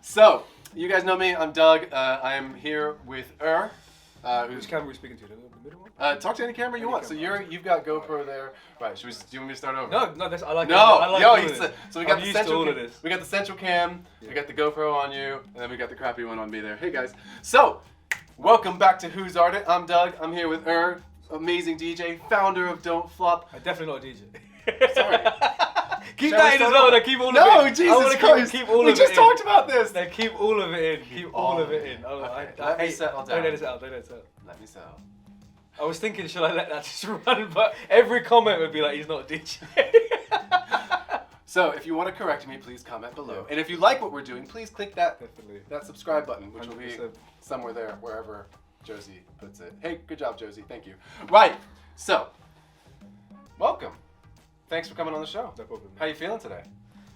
So, you guys know me. I'm Doug. I am here with Eurgh. Which camera are we speaking to? The middle one? Talk to any camera you want. So you've got GoPro there. Right. Do you want me to start over? No. That's I like. No. I like all of this. So we got the used to central. all of this. We got the central cam. Yeah. We got the GoPro on you, and then we got the crappy one on me there. Hey guys. So, welcome back to Who's Art It. I'm Doug. I'm here with Eurgh, amazing DJ, founder of Don't Flop. I'm definitely not a DJ. Sorry. Keep Shall that we in as start well. over? No, keep all of it. No, in. Jesus Christ. Keep all we of just it talked in. about this. No, keep all of it in. Keep all of it in. Okay, let me settle down. Don't let it out. Don't let it out. Let me settle. I was thinking, should I let that just run? But every comment would be like, he's not a DJ. So, if you want to correct me, please comment below. Yeah. And if you like what we're doing, please click that subscribe button, which 100%. Will be somewhere there, wherever Josie puts it. Hey, good job, Josie. Thank you. Right. So, welcome. Thanks for coming on the show. No problem. How you feeling today?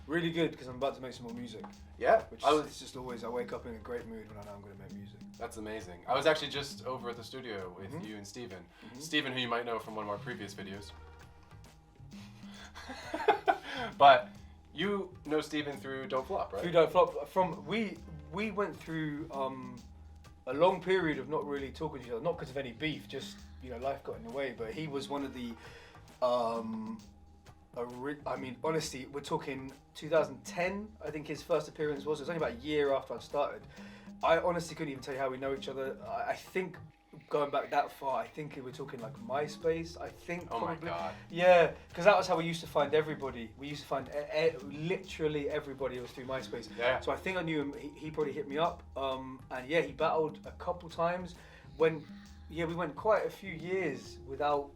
Really good, because I'm about to make some more music. Yeah. It's just always, I wake up in a great mood when I know I'm going to make music. That's amazing. I was actually just over at the studio with you and Steven. Steven, who you might know from one of our previous videos. But you know Steven through Don't Flop, right? Through Don't Flop. We went through a long period of not really talking to each other, not because of any beef, just life got in the way. But he was one of the, I mean, honestly, we're talking 2010. I think his first appearance was. It was only about a year after I started. I honestly couldn't even tell you how we know each other. I think going back that far, I think we're talking like MySpace. I think. Oh probably. My God. Yeah, because that was how we used to find everybody. We used to find literally everybody was through MySpace. Yeah. So I think I knew him. He probably hit me up. And yeah, he battled a couple times. We went quite a few years without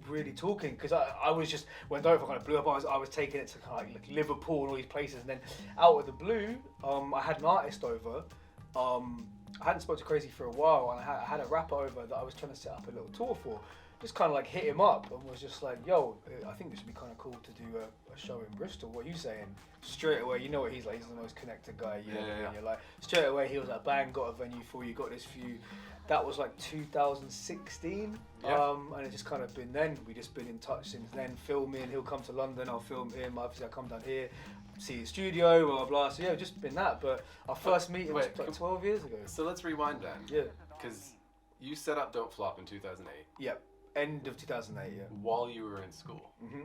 really talking, because I was just, when Don't Flop kind of blew up, I was taking it to kind of like Liverpool and all these places, and then out of the blue, I had an artist over. I hadn't spoken to Crazy for a while, and I had a rapper over that I was trying to set up a little tour for. Just kind of like hit him up and was just like, yo, I think this would be kind of cool to do a show in Bristol. What are you saying? Straight away, you know what he's like. He's the most connected guy. You're like, straight away, he was like, bang, got a venue for you, got this few. That was like 2016. Yeah. And it's just kind of been then. We just been in touch since then, filming. He'll come to London, I'll film him. Obviously, I'll come down here, see his studio, blah, blah, blah. So yeah, just been that. But our first meeting was like 12 years ago. So let's rewind then. Yeah. Because you set up Don't Flop in 2008. Yep. End of 2008, yeah. While you were in school. Mm-hmm.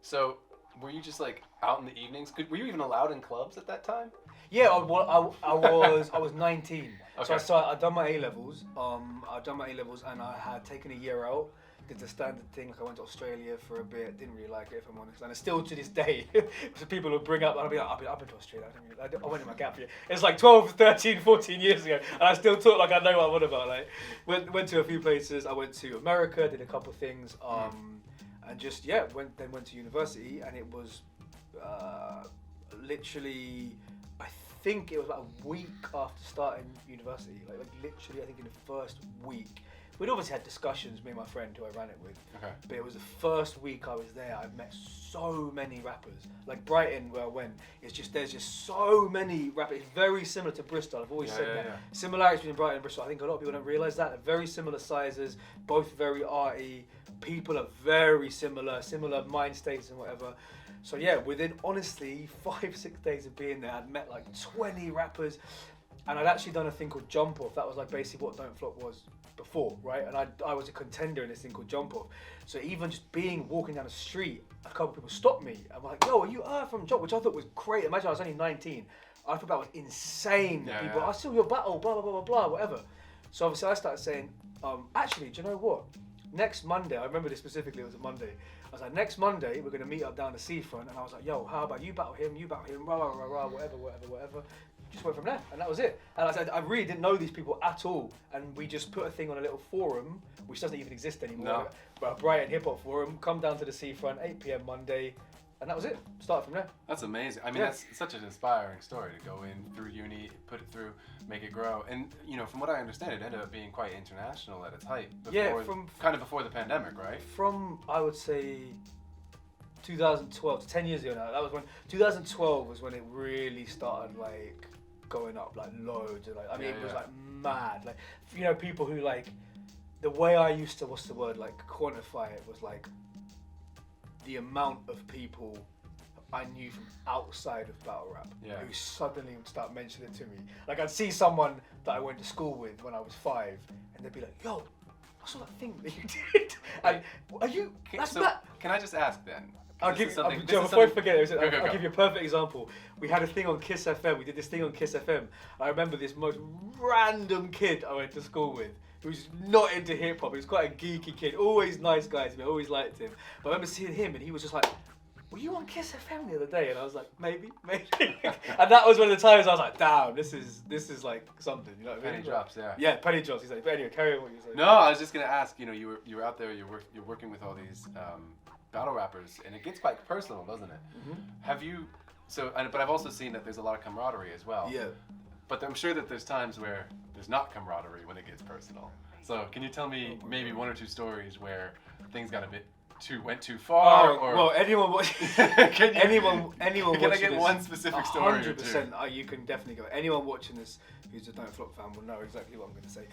So were you just like out in the evenings? Were you even allowed in clubs at that time? Yeah, I was 19. Okay. So I'd done my A-levels. And I had taken a year out. Did the standard thing, like I went to Australia for a bit, didn't really like it, if I'm honest. And still to this day, so people will bring up, I'll be like, I've been to Australia, I went in my gap year. It's like 12, 13, 14 years ago, and I still talk like I know what I'm on about. Like, went to a few places, I went to America, did a couple things, and just, went to university, and it was literally, I think it was about a week after starting university, like literally I think in the first week. We'd obviously had discussions, me and my friend who I ran it with, but it was the first week I was there, I met so many rappers. Like Brighton, where I went, there's just so many rappers. It's very similar to Bristol, I've always said that. Yeah. Similarities between Brighton and Bristol, I think a lot of people don't realise that. They're very similar sizes, both very arty, people are very similar mind states and whatever. So yeah, within honestly 5-6 days of being there, I'd met like 20 rappers, and I'd actually done a thing called Jump Off. That was like basically what Don't Flop was before, right? And I was a contender in this thing called Jump Off. So even just walking down the street, a couple of people stopped me. I'm like, yo, are you from Jump? Which I thought was great. Imagine I was only 19. I thought that was insane. Yeah, people, I saw your battle, blah, blah, blah, blah, blah, whatever. So obviously I started saying, actually, do you know what? Next Monday, I remember this specifically, it was a Monday. I was like, next Monday, we're going to meet up down the seafront. And I was like, yo, how about you battle him, rah, rah, rah, rah, whatever. Just went from there, and that was it. And I said, I really didn't know these people at all. And we just put a thing on a little forum, which doesn't even exist anymore. No. But a Brighton hip hop forum, come down to the seafront, 8 p.m. Monday. And that was it. Started from there. That's amazing. I mean, that's such an inspiring story to go in through uni, put it through, make it grow. And, from what I understand, it ended up being quite international at its height. Kind of before the pandemic, right? From, I would say, 2012, 10 years ago now. That was when, 2012 was when it really started, like, going up, like, loads. And, like, it was, like, mad. Like, people who, like, the way I used to, quantify it was, like, the amount of people I knew from outside of battle rap who Yeah. suddenly would start mentioning it to me. Like I'd see someone that I went to school with when I was 5, and they'd be like, "Yo, I saw that thing that you did." And are you? That's that. Can I just ask then? I'll give you. Before I forget it, I'll give you a perfect example. We had a thing on Kiss FM. We did this thing on Kiss FM. I remember this most random kid I went to school with, who's not into hip hop. He was quite a geeky kid, always nice guy to me. I always liked him. But I remember seeing him, and he was just like, "Were you on Kiss FM the other day?" And I was like, "Maybe." And that was one of the times I was like, "Damn, this is like something." You know what I mean? Penny drops, yeah. Yeah, penny drops. He's like, but anyway, carry on what you're saying. No, I was just gonna ask. You know, you were out there. You're working with all these battle rappers, and it gets quite personal, doesn't it? Mm-hmm. Have you? But I've also seen that there's a lot of camaraderie as well. Yeah. But I'm sure that there's times where there's not camaraderie when it gets personal. So can you tell me maybe 1 or 2 stories where things got a bit went too far? Or well, anyone watching anyone can watching I get this, one specific story? 100%. You can definitely go. Anyone watching this who's a Don't Flop fan will know exactly what I'm going to say.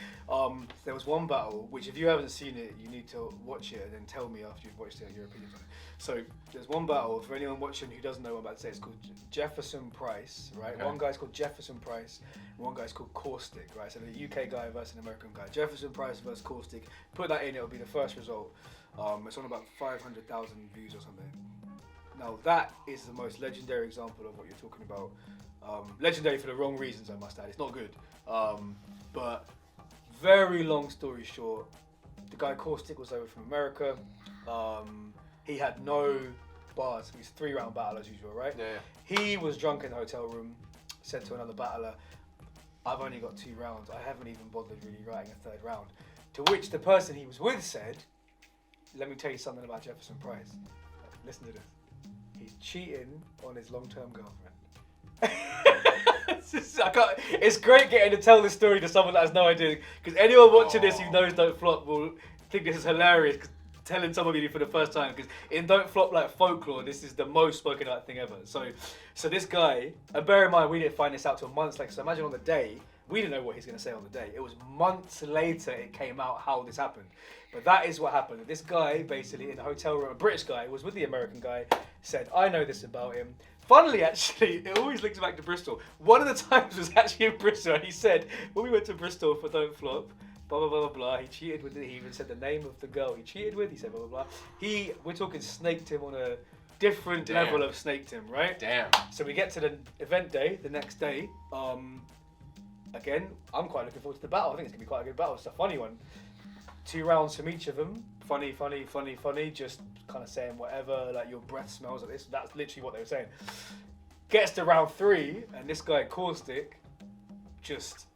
There was one battle which, if you haven't seen it, you need to watch it and then tell me after you've watched it your opinions on it. So there's one battle for anyone watching who doesn't know what I'm about to say. It's called Jefferson Price, right? Okay. One guy's called Jefferson Price, and one guy's called Caustic, right? So the UK guy versus an American guy. Jefferson Price versus Caustic. Put that in, it'll be the first result. It's on about 500,000 views or something. Now that is the most legendary example of what you're talking about. Legendary for the wrong reasons, I must add. It's not good. But very long story short, the guy Caustic was over from America. He had no bars. He was a 3-round battle as usual, right? Yeah. He was drunk in the hotel room, said to another battler, "I've only got 2 rounds. I haven't even bothered really writing a 3rd round." To which the person he was with said, "Let me tell you something about Jefferson Price. Listen to this. He's cheating on his long-term girlfriend." It's great getting to tell this story to someone that has no idea, because anyone watching this who knows Don't Flop will think this is hilarious, telling somebody for the first time, because in Don't Flop like folklore, this is the most spoken about thing ever. So this guy, and bear in mind we didn't find this out till months later, so imagine on the day, we didn't know what he's going to say on the day. It was months later it came out how this happened. But that is what happened. This guy, basically, in the hotel room, a British guy, was with the American guy, said, "I know this about him." Funnily, actually, it always links back to Bristol. One of the times was actually in Bristol, and he said, when we went to Bristol for Don't Flop, blah, blah, blah, blah, blah, he cheated with he even said the name of the girl he cheated with, he said blah, blah, blah. We're talking snaked him on a different level of snaked him, right? Damn. So we get to the event day, the next day. Again, I'm quite looking forward to the battle. I think it's going to be quite a good battle. It's a funny one. 2 rounds from each of them. Funny, just kind of saying whatever, like your breath smells like this. That's literally what they were saying. Gets to round 3, and this guy, Caustic, just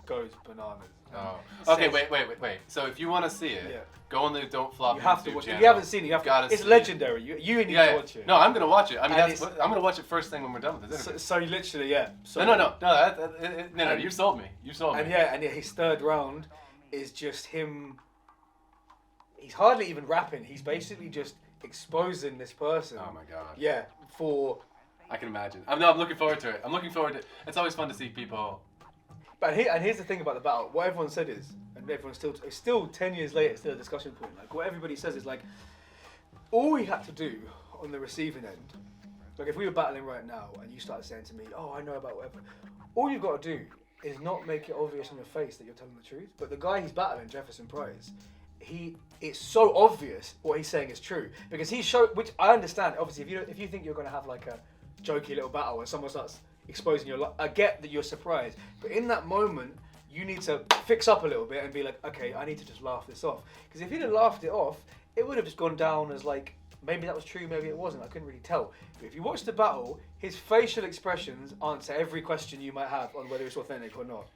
goes bananas. Oh. Okay, wait. So if you want to see it, go on the Don't Flop You have YouTube to watch it. channel. If you haven't seen it, it's legendary. You need to watch it. No, I'm going to watch it. I mean, I'm going to watch it first thing when we're done with this interview. So literally, yeah. So No, you sold me. And his 3rd round is just him. He's hardly even rapping. He's basically just exposing this person. Oh my god. Yeah, I can imagine. I'm looking forward to it. It's always fun to see people. But here's the thing about the battle. What everyone said is, and everyone's still 10 years later, it's still a discussion point. Like what everybody says is like, all we had to do on the receiving end, like if we were battling right now and you started saying to me, "Oh, I know about whatever," all you've got to do is not make it obvious on your face that you're telling the truth. But the guy he's battling, Jefferson Price, it's so obvious what he's saying is true, because he showed, which I understand. Obviously, if you think you're going to have like a jokey little battle where someone starts exposing your life, I get that you're surprised, but in that moment you need to fix up a little bit and be like, okay, I need to just laugh this off, because if he'd have laughed it off, it would have just gone down as like, maybe that was true, maybe it wasn't, I couldn't really tell. But if you watch the battle, his facial expressions answer every question you might have on whether it's authentic or not,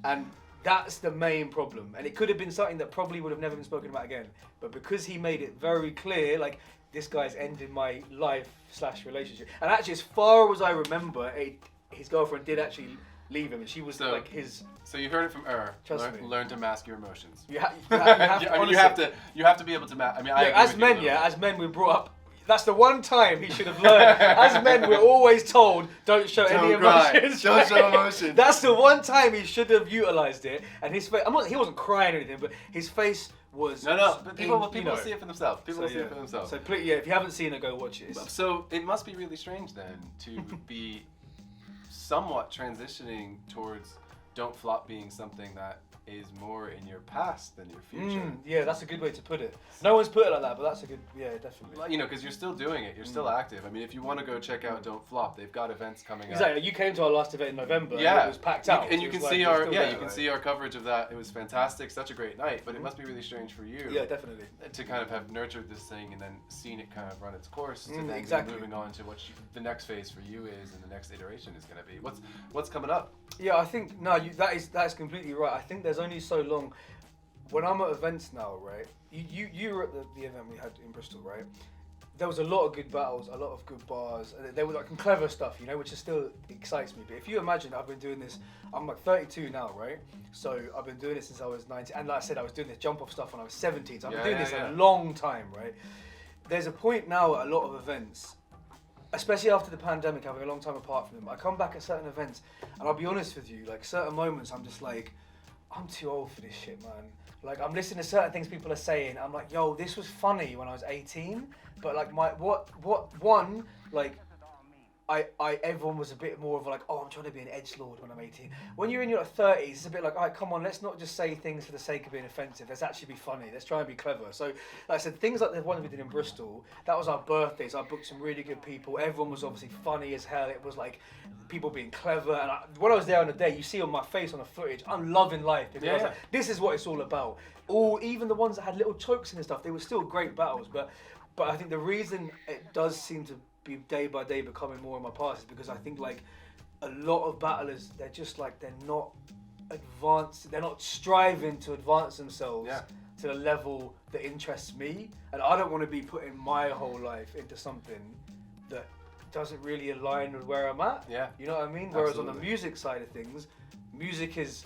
and that's the main problem. And it could have been something that probably would have never been spoken about again, but because he made it very clear, like, this guy's ended my life/relationship. And actually, as far as I remember, his girlfriend did actually leave him, and she was like his. So you heard it from Trust me. Learn to mask your emotions. You have to be able to mask. I mean, as men, we're brought up. That's the one time he should have learned. As men, we're always told, don't show any emotions. Don't show emotions. That's the one time he should have utilised it. And his face, he wasn't crying or anything, but his face was but people will see it for themselves. People will see it for themselves. So please, if you haven't seen it, go watch it. So it must be really strange then to be somewhat transitioning towards Don't Flop being something that is more in your past than your future. Yeah, that's a good way to put it. No one's put it like that, but that's a good, definitely. You know, because you're still doing it, you're still active. I mean, if you want to go check out Don't Flop, they've got events coming up. Exactly. You came to our last event in November. And it was packed out. And you can see our see our coverage of that. It was fantastic, such a great night. But it must be really strange for you. Yeah, definitely. To kind of have nurtured this thing and then seen it kind of run its course, and then moving on to what the next phase for you is, and the next iteration is going to be. What's coming up? Yeah, I think that is completely right. I think there's only so long. When I'm at events now, right? You were at the event we had in Bristol, right? There was a lot of good battles, a lot of good bars. There was like some clever stuff, you know, which still excites me. But if you imagine, I've been doing this. I'm like 32 now, right? So I've been doing this since I was 19, and like I said, I was doing this jump off stuff when I was 17. So I've been doing this a long time, right? There's a point now at a lot of events, especially after the pandemic, having a long time apart from them. I come back at certain events, and I'll be honest with you, like certain moments, I'm just like, I'm too old for this shit, man. Like, I'm listening to certain things people are saying. I'm like, yo, this was funny when I was 18, but like everyone was a bit more of like, oh, I'm trying to be an edgelord when I'm 18. When you're in your 30s, it's a bit like, all right, come on, let's not just say things for the sake of being offensive. Let's actually be funny. Let's try and be clever. So, like I said, things like the one we did in Bristol, that was our birthdays. I booked some really good people. Everyone was obviously funny as hell. It was like people being clever. And when I was there on the day, you see on my face on the footage, I'm loving life. Because I was like, this is what it's all about. Even the ones that had little chokes and stuff, they were still great battles. But I think the reason it does seem to be day by day becoming more in my past is because I think like a lot of battlers, they're just like, they're not advanced, they're not striving to advance themselves to the level that interests me, and I don't want to be putting my whole life into something that doesn't really align with where I'm at. You know what I mean? Whereas on the music side of things, music is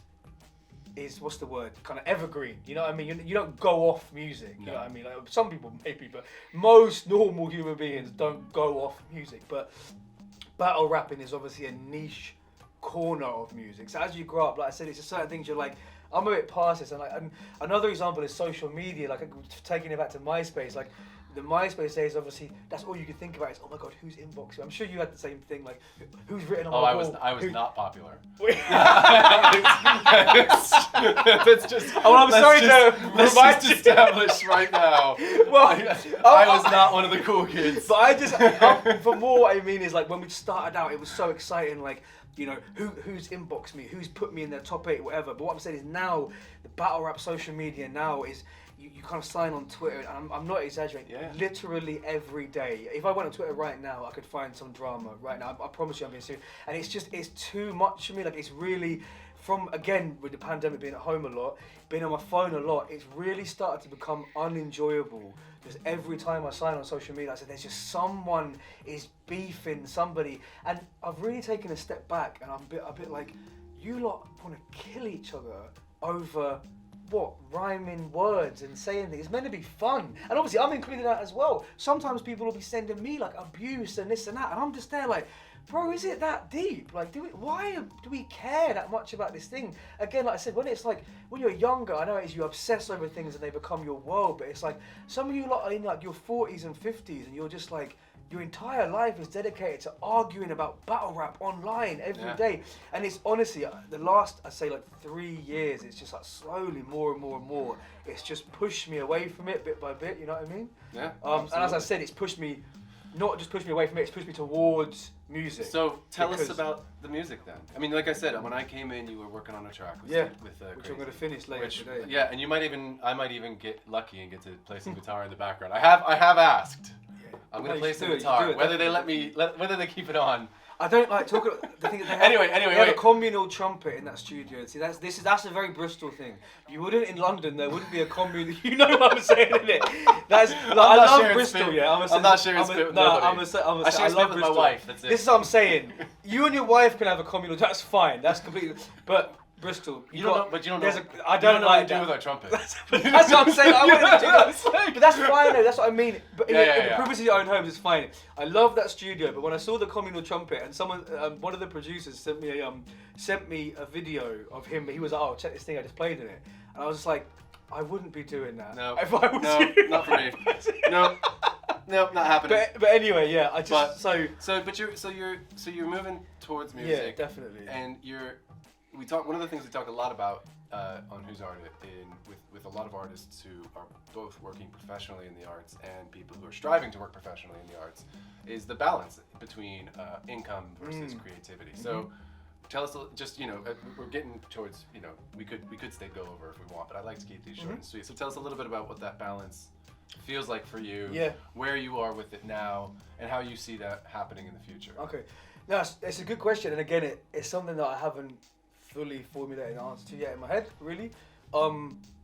what's the word? Kind of evergreen. You know what I mean? You don't go off music. You know what I mean? Like, some people maybe, but most normal human beings don't go off music. But battle rapping is obviously a niche corner of music. So as you grow up, like I said, it's just certain things you're like, I'm a bit past this. And another example is social media. Like taking it back to MySpace. Like the MySpace days, obviously, that's all you can think about is, oh my god, who's inboxing? I'm sure you had the same thing, like, who's written on my wall? I was not popular. That's just. Oh, I'm sorry to remind you. Establish right now. Well, I was not one of the cool kids. But I just, for more, what I mean is like when we started out, it was so exciting, like, you know, who's inboxed me, who's put me in their top 8, whatever. But what I'm saying is now, the battle rap social media now is, you kind of sign on Twitter, and I'm not exaggerating, literally every day. If I went on Twitter right now, I could find some drama right now. I promise you I'm being serious. And it's too much for me. Like, it's really, again, with the pandemic, being at home a lot, being on my phone a lot, it's really started to become unenjoyable. Because every time I sign on social media, I said, there's just someone is beefing somebody. And I've really taken a step back, and I'm a bit like, you lot want to kill each other over rhyming words and saying things. It's meant to be fun, and obviously I'm including that as well. Sometimes people will be sending me like abuse and this and that, and I'm just there like, bro, is it that deep? Like, why do we care that much about this thing? Again, like I said, when it's like, when you're younger, I know it is, you obsess over things and they become your world, but it's like, some of you lot are in like your 40s and 50s, and you're just like, your entire life is dedicated to arguing about battle rap online every day. And it's honestly, the last, I'd say like 3 years, it's just like slowly more and more and more, it's just pushed me away from it bit by bit, you know what I mean? Yeah, and as I said, it's pushed me, not just pushed me away from it, it's pushed me towards music. So tell us about the music then. I mean, like I said, when I came in, you were working on a track with which I'm going to finish later today. Yeah, and I might even get lucky and get to play some guitar in the background. I have asked. I'm gonna play some guitar. Whether they keep it on. I don't like talking. The thing that they have a communal trumpet in that studio. See, that's a very Bristol thing. You wouldn't in London. There wouldn't be a communal. You know what I'm saying, isn't it? That's. Like, I love Bristol. Yeah, I'm not sharing spit with nobody. I love my wife. That's it. This is what I'm saying. You and your wife can have a communal. That's fine. That's completely. But Bristol, you don't know. I don't like that. Do with our trumpet. That's what I'm saying. I wanted to do that, but that's fine. Though. That's what I mean. But in the privacy of your own homes, it's fine. I love that studio, but when I saw the communal trumpet, and someone, one of the producers sent me a video of him. He was like, "Oh, check this thing! I just played in it," and I was just like, I wouldn't be doing that. No, if I was no, you. not for me. No, not happening. But anyway, yeah, I just but you're moving towards music. Yeah, definitely. And one of the things we talk a lot about on Who's Art with a lot of artists who are both working professionally in the arts and people who are striving to work professionally in the arts is the balance between income versus creativity. So tell us, we're getting towards, we could stay go over if we want, but I'd like to keep these short and sweet. So tell us a little bit about what that balance feels like for you, where you are with it now, and how you see that happening in the future. Okay, no, it's a good question, and again, it's something that I haven't fully formulated an answer to yet in my head, really,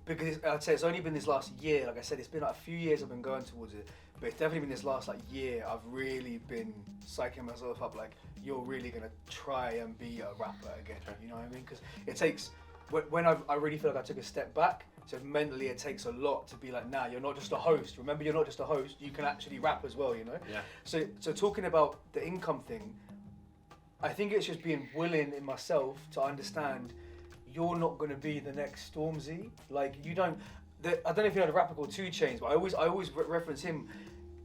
because I'd say it's only been this last year. Like I said, it's been like a few years I've been going towards it, but it's definitely been this last year I've really been psyching myself up, like, you're really gonna try and be a rapper again, you know what I mean? Because it takes, when I really feel like I took a step back, so mentally it takes a lot to be like, nah, you're not just a host. Remember, you're not just a host, you can actually rap as well, Yeah. So talking about the income thing, I think it's just being willing in myself to understand you're not going to be the next Stormzy. Like, I don't know if you know the rapper called 2 Chainz, but I always reference him.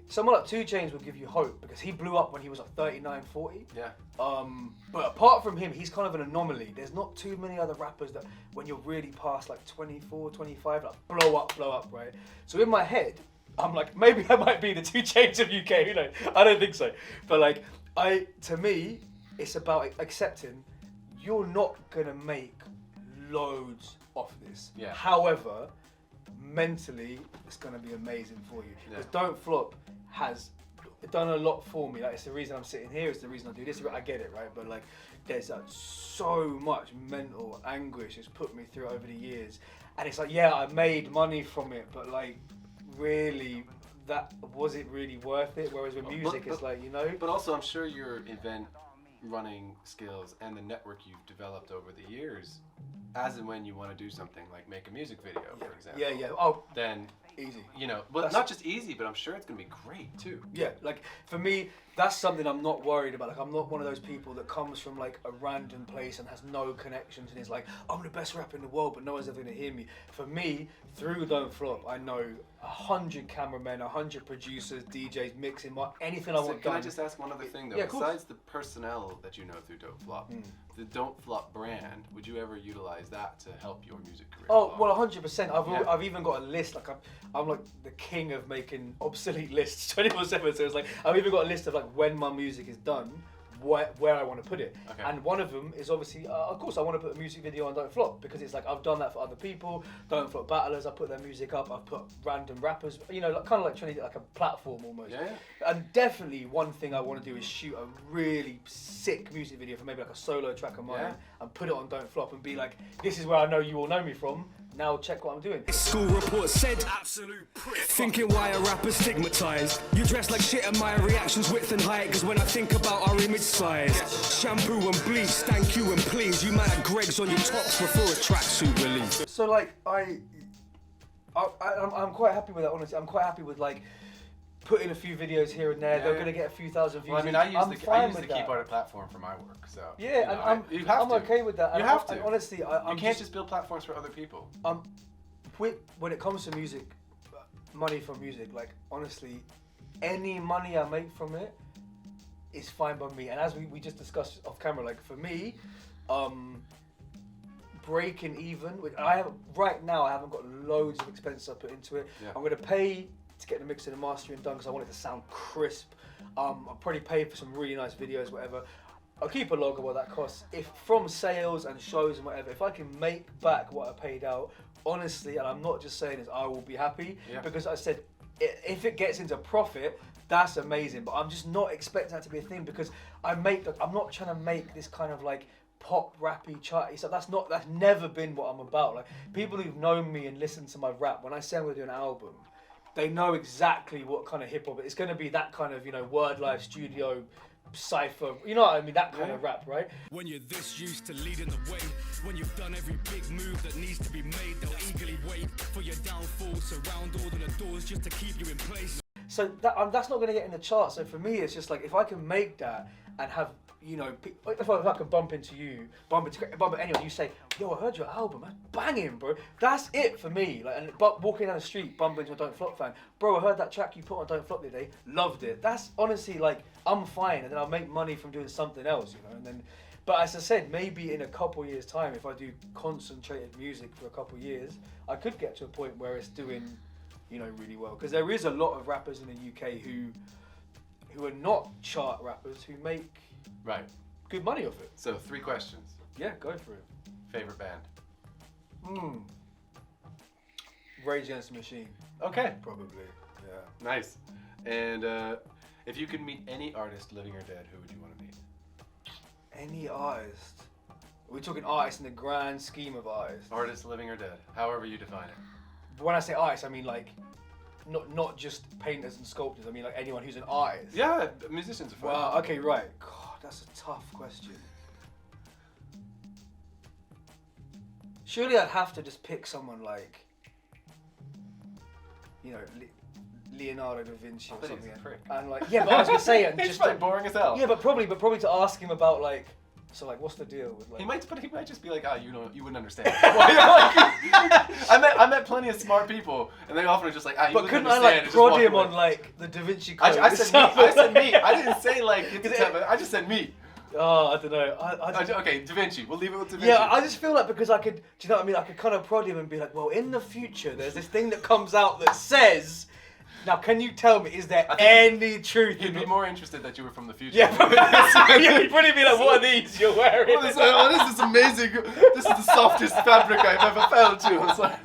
Someone like 2 Chainz will give you hope because he blew up when he was like 39, 40. Yeah. But apart from him, he's kind of an anomaly. There's not too many other rappers that when you're really past like 24, 25, like blow up, right? So in my head, I'm like, maybe I might be the 2 Chainz of UK, I don't think so. But like, to me, it's about accepting you're not gonna make loads off this. Yeah. However, mentally, it's gonna be amazing for you. Because Don't Flop has done a lot for me. Like, it's the reason I'm sitting here. It's the reason I do this. I get it, right? But like, there's so much mental anguish it's put me through over the years, and it's like, yeah, I made money from it, but like, really, that was it really worth it? Whereas with music, it's like, But also, I'm sure your event running skills and the network you've developed over the years, as and when you want to do something like make a music video, for example. Yeah. Oh, then easy. But not just easy, but I'm sure it's gonna be great too. Yeah, like for me, that's something I'm not worried about. Like, I'm not one of those people that comes from like a random place and has no connections and is like, I'm the best rapper in the world, but no one's ever gonna hear me. For me, through Don't Flop, I know 100 cameramen, 100 producers, DJs, mixing anything I want Can done. I just ask one other thing though? Yeah, besides the personnel that you know through Don't Flop, the Don't Flop brand, would you ever utilize that to help your music career? Oh, well, 100%. I've even got a list. Like, I'm like the king of making obsolete lists 24/7. So it's like, I've even got a list of like when my music is done, where I want to put it. Okay. And one of them is obviously, of course, I want to put a music video on Don't Flop because it's like, I've done that for other people. Don't Flop battlers, I put their music up. I've put random rappers, like, kind of like trying to get like a platform almost. Yeah. And definitely one thing I want to do is shoot a really sick music video for maybe like a solo track of mine and put it on Don't Flop and be like, this is where I know you all know me from. Now check what I'm doing. School report said, absolute prick. Thinking why a rapper stigmatized. You dress like shit and my reactions width and height. Cause when I think about our image size, shampoo and bleach, thank you and please. You might have Greg's on your tops before a tracksuit release. So like, I'm quite happy with that, honestly. I'm quite happy with like, putting a few videos here and there. They're gonna get a few thousand views. Well, I mean, I use the Keep Art platform for my work, so I'm okay with that. You have to. And honestly, you can't just build platforms for other people. When it comes to music, money from music, like honestly, any money I make from it is fine by me. And as we just discussed off camera, like for me, breaking even. Right now I haven't got loads of expenses I put into it. Yeah. I'm gonna pay to get the mixing and mastering done because I want it to sound crisp. I'll probably pay for some really nice videos, whatever. I'll keep a log of what that costs. If from sales and shows and whatever, if I can make back what I paid out, honestly, and I'm not just saying this, I will be happy because I said if it gets into profit, that's amazing. But I'm just not expecting that to be a thing because I'm not trying to make this kind of like pop rappy charty. So that's never been what I'm about. Like people who've known me and listened to my rap, when I say I'm gonna do an album, they know exactly what kind of hip hop it's going to be. That kind of word life studio cypher, you know what I mean, that kind of rap, right? When you're this used to leading the way, when you've done every big move that needs to be made, they'll eagerly wait for your downfall, surround all of the doors just to keep you in place. So that's not going to get in the chart. So for me, it's just like if I can make that and have, you know, if I can bump into anyone, you say, yo, I heard your album, man, banging, bro. That's it for me. Like, and walking down the street, bumping into a Don't Flop fan, bro, I heard that track you put on Don't Flop the other day, loved it. That's honestly like, I'm fine, and then I'll make money from doing something else, you know. And then, but as I said, maybe in a couple years' time, if I do concentrated music for a couple years, I could get to a point where it's doing, you know, really well. Because there is a lot of rappers in the UK who are not chart rappers who make good money off it. So 3 questions. Yeah, go for it. Favorite band? Rage Against the Machine. Okay. Probably, yeah. Nice. And if you could meet any artist, living or dead, who would you want to meet? Any artist? Are we talking artists in the grand scheme of artists? Artist, living or dead, however you define it. When I say artists, I mean like, not just painters and sculptors. I mean like anyone who's an artist. Yeah, musicians are fun. Wow. Okay, right. God, that's a tough question. Surely I'd have to just pick someone like, you know, Leonardo da Vinci or something. And like, yeah, but I was gonna say it. He's just like boring as hell. Yeah, but probably to ask him about like, so like, what's the deal with like? He might just be like, you wouldn't understand. I met plenty of smart people, and they often are just like, you but wouldn't couldn't I understand. like prod him on like the Da Vinci Code? I said me. I didn't say like I just said me. Oh, I don't know. Okay, Da Vinci. We'll leave it with Da Vinci. Yeah, I just feel like because I could, do you know what I mean? I could kind of prod him and be like, well, in the future, there's this thing that comes out that says, now can you tell me, is there any truth? He'd be more interested that you were from the future. Yeah, he'd probably be like, what are these you're wearing? This is amazing. This is the softest fabric I've ever felt to. It's like...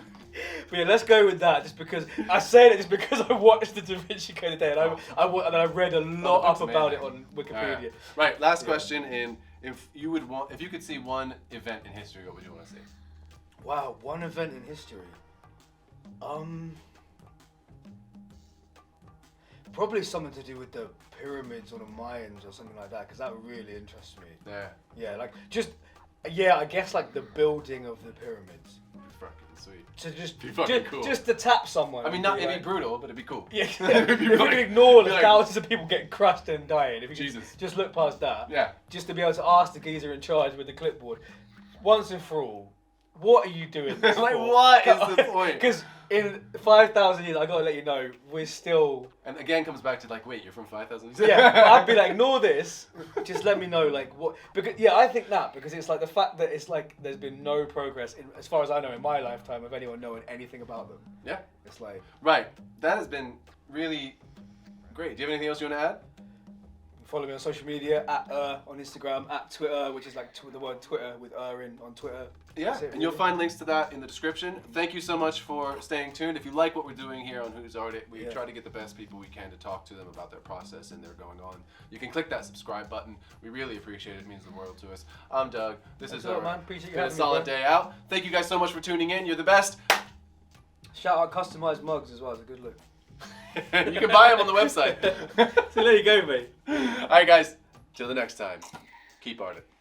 But yeah, let's go with that. Just because I say that, just because I watched the Da Vinci Code today, and I read a lot up about it on Wikipedia. Right. Last question. And if you could see one event in history, what would you want to see? Wow, one event in history. Probably something to do with the pyramids or the Mayans or something like that, because that really interests me. Yeah. Yeah, like I guess like the building of the pyramids. Fucking sweet. To just be fucking cool. Just to tap someone. I mean, it'd be brutal, but it'd be cool. Yeah. If you can ignore the thousands of people getting crushed and dying, if you just look past that. Yeah. Just to be able to ask the geezer in charge with the clipboard, once and for all, what are you doing this like, for? what is the point? Because in 5,000 years, I gotta let you know, we're still. And again, comes back to like, wait, you're from 5,000 years? Yeah, I'd be like, ignore this. Just let me know, like what? Because I think that because it's like the fact that it's like there's been no progress, as far as I know, in my lifetime of anyone knowing anything about them. Yeah. It's like. Right. That has been really great. Do you have anything else you want to add? Follow me on social media at on Instagram, at Twitter, which is like the word Twitter with in on Twitter. Yeah, and you'll find links to that in the description. Thank you so much for staying tuned. If you like what we're doing here on Who's Art It, we try to get the best people we can to talk to them about their process and their going on. You can click that subscribe button. We really appreciate it. It means the world to us. I'm Doug. This is a solid day out. Thank you guys so much for tuning in. You're the best. Shout out customized mugs as well. It's a good look. You can buy them on the website. So there you go, mate. All right, guys. Till the next time. Keep arting.